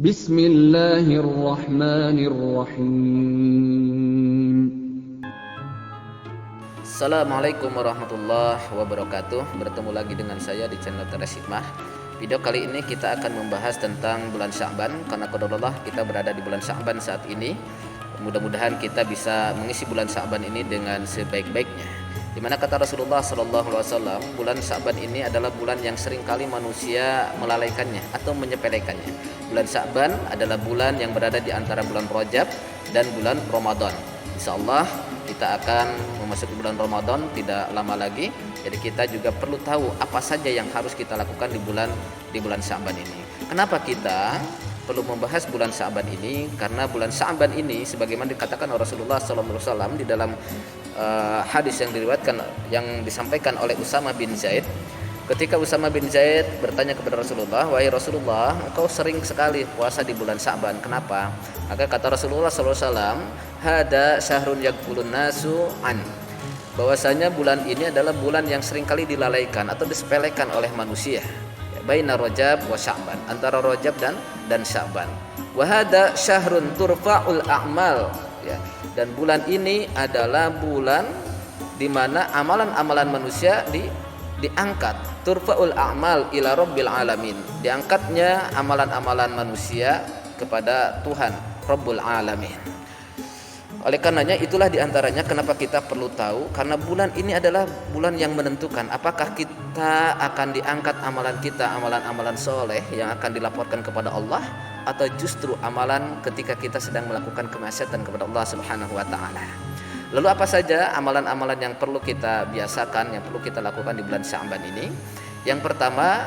Bismillahirrahmanirrahim. Assalamualaikum warahmatullahi wabarakatuh. Bertemu lagi dengan saya di channel Teras Hikmah. Video kali ini kita akan membahas tentang bulan Sya'ban. Karena qadarullah kita berada di bulan Sya'ban saat ini. Mudah-mudahan kita bisa mengisi bulan Sya'ban ini dengan sebaik-baiknya. Dimana kata Rasulullah SAW, bulan Sya'ban ini adalah bulan yang seringkali manusia melalaikannya atau menyepelekannya. Bulan Sya'ban adalah bulan yang berada di antara bulan Rajab dan bulan Ramadan. Insyaallah kita akan memasuki bulan Ramadan tidak lama lagi. Jadi kita juga perlu tahu apa saja yang harus kita lakukan di bulan Sya'ban ini. Kenapa kita perlu membahas bulan Sya'ban ini? Karena bulan Sya'ban ini sebagaimana dikatakan oleh Rasulullah SAW di dalam hadis yang disampaikan oleh Usama bin Zaid. Ketika Usama bin Zaid bertanya kepada Rasulullah, "Wahai Rasulullah, engkau sering sekali puasa di bulan Sya'ban. Kenapa?" Maka kata Rasulullah SAW, "Hada syahrun yaqulun nasu an." Bahwasanya bulan ini adalah bulan yang sering kali dilalaikan atau disepelekan oleh manusia. Baina Rajab wa Sya'ban, antara Rajab dan Sya'ban. Wa hada syahrun turfa'ul a'mal, ya. Dan bulan ini adalah bulan di mana amalan-amalan manusia diangkat. Turfa'ul a'mal ila rabbil alamin. Diangkatnya amalan-amalan manusia kepada Tuhan Rabbul alamin. Oleh karenanya itulah diantaranya kenapa kita perlu tahu, karena bulan ini adalah bulan yang menentukan apakah kita akan diangkat amalan kita, amalan-amalan soleh yang akan dilaporkan kepada Allah, atau justru amalan ketika kita sedang melakukan kemaksiatan kepada Allah Subhanahu wa taala. Lalu apa saja amalan-amalan yang perlu kita biasakan, yang perlu kita lakukan di bulan Sya'ban ini? Yang pertama,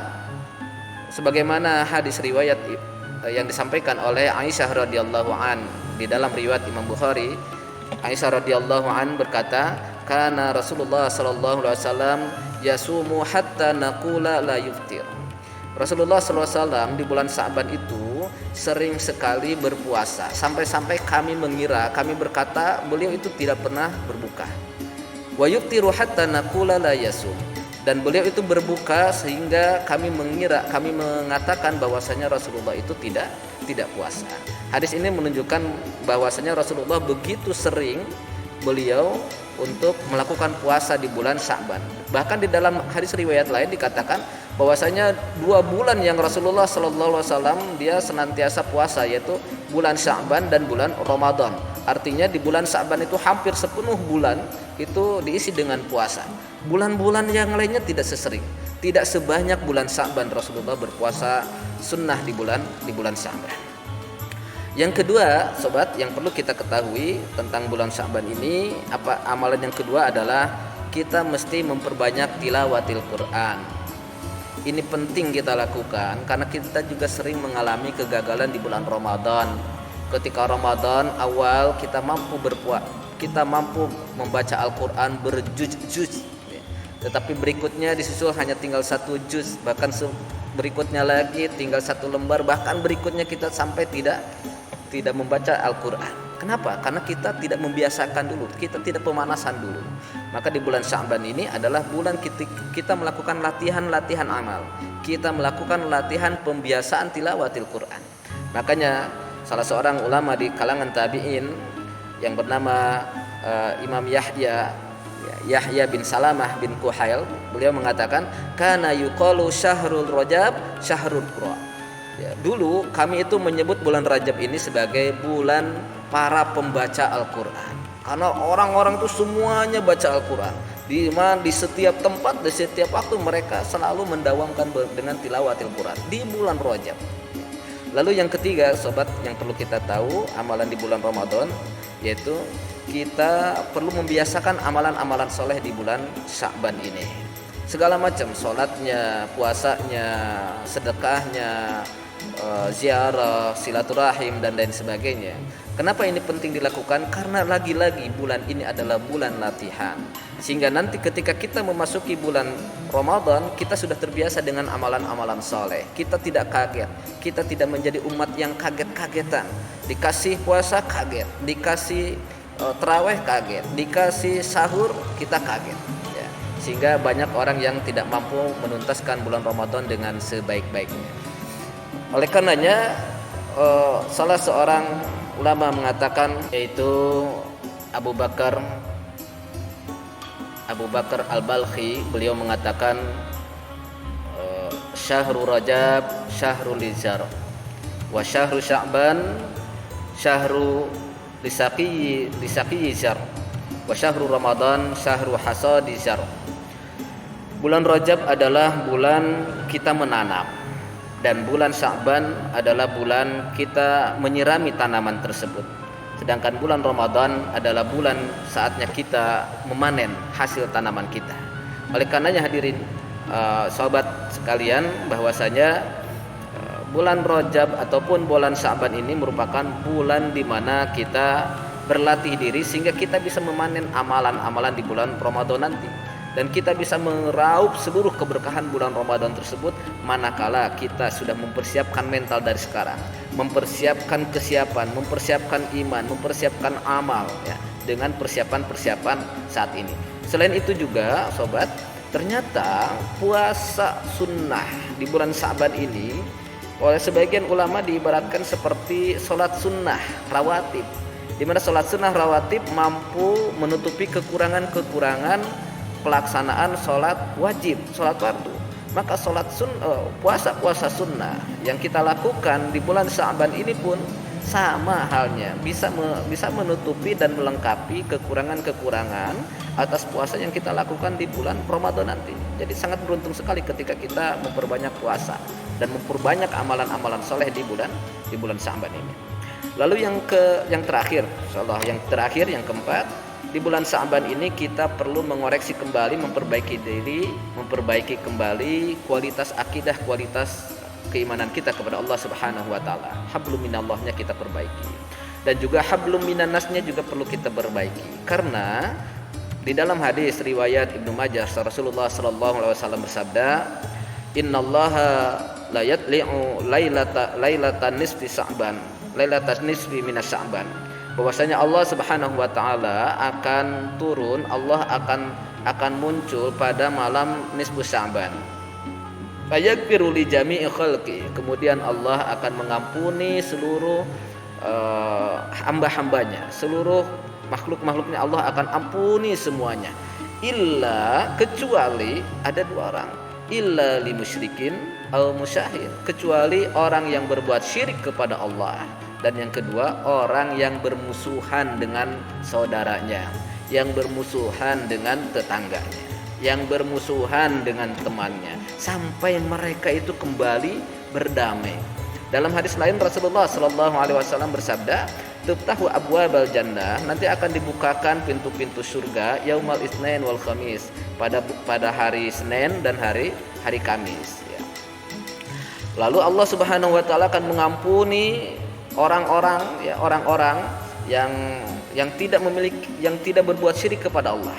sebagaimana hadis riwayat yang disampaikan oleh Aisyah radhiyallahu an di dalam riwayat Imam Bukhari. Aisyah radhiyallahu an berkata, "Kana Rasulullah sallallahu alaihi wasallam yasumu hatta naqula la yuftir." Rasulullah sallallahu alaihi wasallam di bulan Sya'ban itu sering sekali berpuasa sampai-sampai kami berkata beliau itu tidak pernah berbuka. Wa yuftiru hatta naqula la yasum. Dan beliau itu berbuka sehingga kami mengatakan bahwasanya Rasulullah itu tidak puasa. Hadis ini menunjukkan bahwasanya Rasulullah begitu sering beliau untuk melakukan puasa di bulan Sya'ban. Bahkan di dalam hadis riwayat lain dikatakan bahwasanya 2 bulan yang Rasulullah SAW dia senantiasa puasa, yaitu bulan Sya'ban dan bulan Ramadan. Artinya di bulan Sya'ban itu hampir sepenuh bulan itu diisi dengan puasa. Bulan-bulan yang lainnya tidak sesering, tidak sebanyak bulan Sya'ban Rasulullah berpuasa sunnah di bulan Sya'ban. Yang kedua, sobat, yang perlu kita ketahui tentang bulan Sya'ban ini, amalan yang kedua adalah kita mesti memperbanyak tilawatil Quran. Ini penting kita lakukan karena kita juga sering mengalami kegagalan di bulan Ramadan. Ketika Ramadan awal kita mampu membaca Al-Quran berjuz-juz, tetapi berikutnya disusul hanya tinggal 1 juz, bahkan berikutnya lagi tinggal 1 lembar, bahkan berikutnya kita sampai tidak membaca Al-Quran. Kenapa? Karena kita tidak membiasakan dulu, kita tidak pemanasan dulu. Maka di bulan Sya'ban ini adalah bulan kita melakukan latihan amal, kita melakukan latihan pembiasaan tilawatil Quran. Makanya salah seorang ulama di kalangan tabi'in yang bernama Imam Yahya bin Salamah bin Kuhail, beliau mengatakan, "Kana yuqalu syahrul Rajab syahrul Qur'an." Ya, dulu kami itu menyebut bulan Rajab ini sebagai bulan para pembaca Al-Quran, karena orang-orang itu semuanya baca Al-Quran. Di setiap tempat, di setiap waktu mereka selalu mendawamkan dengan tilawatil Quran di bulan Rajab. Lalu yang ketiga, sobat, yang perlu kita tahu amalan di bulan Ramadan, yaitu kita perlu membiasakan amalan-amalan soleh di bulan Sya'ban ini. Segala macam, sholatnya, puasanya, sedekahnya, ziarah, silaturahim, dan lain sebagainya. Kenapa ini penting dilakukan? Karena lagi-lagi bulan ini adalah bulan latihan, sehingga nanti ketika kita memasuki bulan Ramadan, kita sudah terbiasa dengan amalan-amalan soleh. Kita tidak kaget, kita tidak menjadi umat yang kaget-kagetan. Dikasih puasa kaget, dikasih tarawih kaget, dikasih sahur kita kaget, ya. Sehingga banyak orang yang tidak mampu menuntaskan bulan Ramadan dengan sebaik-baiknya. Oleh karenanya salah seorang ulama mengatakan, yaitu Abu Bakar Al-Balkhi, beliau mengatakan syahrul Rajab syahrul lizar wa syahru Sya'ban syahru lisaqi zar wa syahru Ramadan syahru hasadi zar. Bulan Rajab adalah bulan kita menanam, dan bulan Sya'ban adalah bulan kita menyirami tanaman tersebut. Sedangkan bulan Ramadan adalah bulan saatnya kita memanen hasil tanaman kita. Oleh karenanya hadirin sahabat sekalian, bahwasanya bulan Rajab ataupun bulan Sya'ban ini merupakan bulan di mana kita berlatih diri sehingga kita bisa memanen amalan-amalan di bulan Ramadan nanti, dan kita bisa meraup seluruh keberkahan bulan Ramadan tersebut manakala kita sudah mempersiapkan mental dari sekarang, mempersiapkan kesiapan, mempersiapkan iman, mempersiapkan amal ya, dengan persiapan-persiapan saat ini. Selain itu juga sobat, ternyata puasa sunnah di bulan Sya'ban ini oleh sebagian ulama diibaratkan seperti sholat sunnah rawatib, di mana sholat sunnah rawatib mampu menutupi kekurangan-kekurangan pelaksanaan sholat wajib, sholat fardu. Maka puasa sunnah yang kita lakukan di bulan Sya'ban ini pun sama halnya bisa menutupi dan melengkapi kekurangan-kekurangan atas puasa yang kita lakukan di bulan Ramadan nanti. Jadi sangat beruntung sekali ketika kita memperbanyak puasa dan memperbanyak amalan-amalan soleh di bulan Sya'ban ini. Lalu yang terakhir, insyaallah yang keempat, di bulan Sya'ban ini kita perlu mengoreksi kembali, memperbaiki diri, memperbaiki kembali kualitas akidah, kualitas keimanan kita kepada Allah Subhanahu wa taala. Hablum minallahnya kita perbaiki, dan juga hablum minannasnya juga perlu kita perbaiki. Karena di dalam hadis riwayat Ibnu Majah, Rasulullah sallallahu alaihi wasallam bersabda, "Innallaha la yatli'u lailatan nisfi Sya'ban, lailatan nisfi minas Sya'ban." Bahwasanya Allah Subhanahu wa taala akan turun, Allah akan muncul pada malam nisfu Sya'ban. Fayaghfiru li jami'i khalqi, kemudian Allah akan mengampuni seluruh hamba-hambanya, seluruh makhluk-makhluknya Allah akan ampuni semuanya, kecuali ada dua orang, illa li musyrikin al musyahir, kecuali orang yang berbuat syirik kepada Allah, dan yang kedua orang yang bermusuhan dengan saudaranya, yang bermusuhan dengan tetangganya, yang bermusuhan dengan temannya, sampai mereka itu kembali berdamai. Dalam hadis lain Rasulullah sallallahu alaihi wasallam bersabda, "Tuftahu abwabal jannah", nanti akan dibukakan pintu-pintu surga yaumal itsnain wal khamis, pada hari Senin dan hari Kamis ya. Lalu Allah Subhanahu wa taala akan mengampuni orang-orang yang tidak berbuat syirik kepada Allah.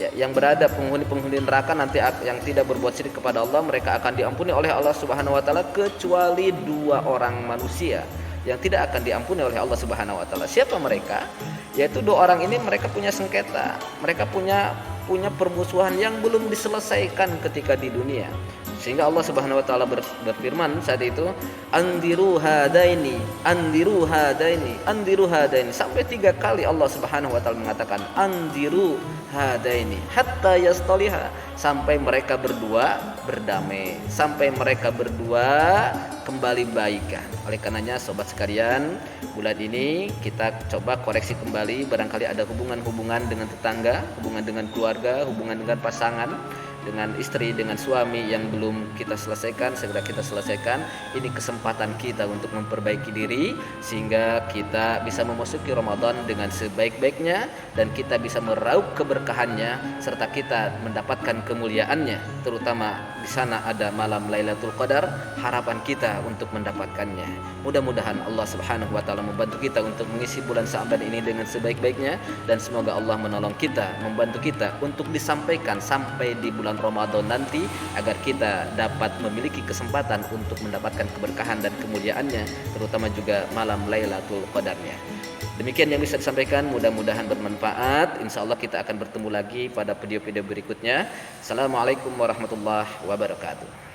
Ya, yang berada penghuni neraka nanti yang tidak berbuat syirik kepada Allah, mereka akan diampuni oleh Allah Subhanahu wa taala, kecuali dua orang manusia yang tidak akan diampuni oleh Allah Subhanahu wa taala. Siapa mereka? Yaitu dua orang ini, mereka punya sengketa, mereka punya permusuhan yang belum diselesaikan ketika di dunia. Sehingga Allah Subhanahu wa taala berfirman saat itu, andiru hadaini, sampai 3 kali Allah Subhanahu wa taala mengatakan andiru hadaini hatta yastaliha, sampai mereka berdua berdamai, sampai mereka berdua kembali baikan. Oleh karenanya sobat sekalian, bulan ini kita coba koreksi kembali, barangkali ada hubungan-hubungan dengan tetangga, hubungan dengan keluarga, hubungan dengan pasangan, dengan istri, dengan suami yang belum kita selesaikan, segera kita selesaikan. Ini kesempatan kita untuk memperbaiki diri sehingga kita bisa memasuki Ramadan dengan sebaik-baiknya, dan kita bisa meraup keberkahannya serta kita mendapatkan kemuliaannya. Terutama di sana ada malam Lailatul Qadar, harapan kita untuk mendapatkannya. Mudah-mudahan Allah Subhanahu wa taala membantu kita untuk mengisi bulan Sya'ban ini dengan sebaik-baiknya, dan semoga Allah menolong kita, membantu kita untuk disampaikan sampai di bulan Ramadan nanti, agar kita dapat memiliki kesempatan untuk mendapatkan keberkahan dan kemuliaannya, terutama juga malam Lailatul Qadarnya. Demikian yang bisa disampaikan, mudah-mudahan bermanfaat. Insyaallah kita akan bertemu lagi pada video-video berikutnya. Assalamualaikum warahmatullahi wabarakatuh.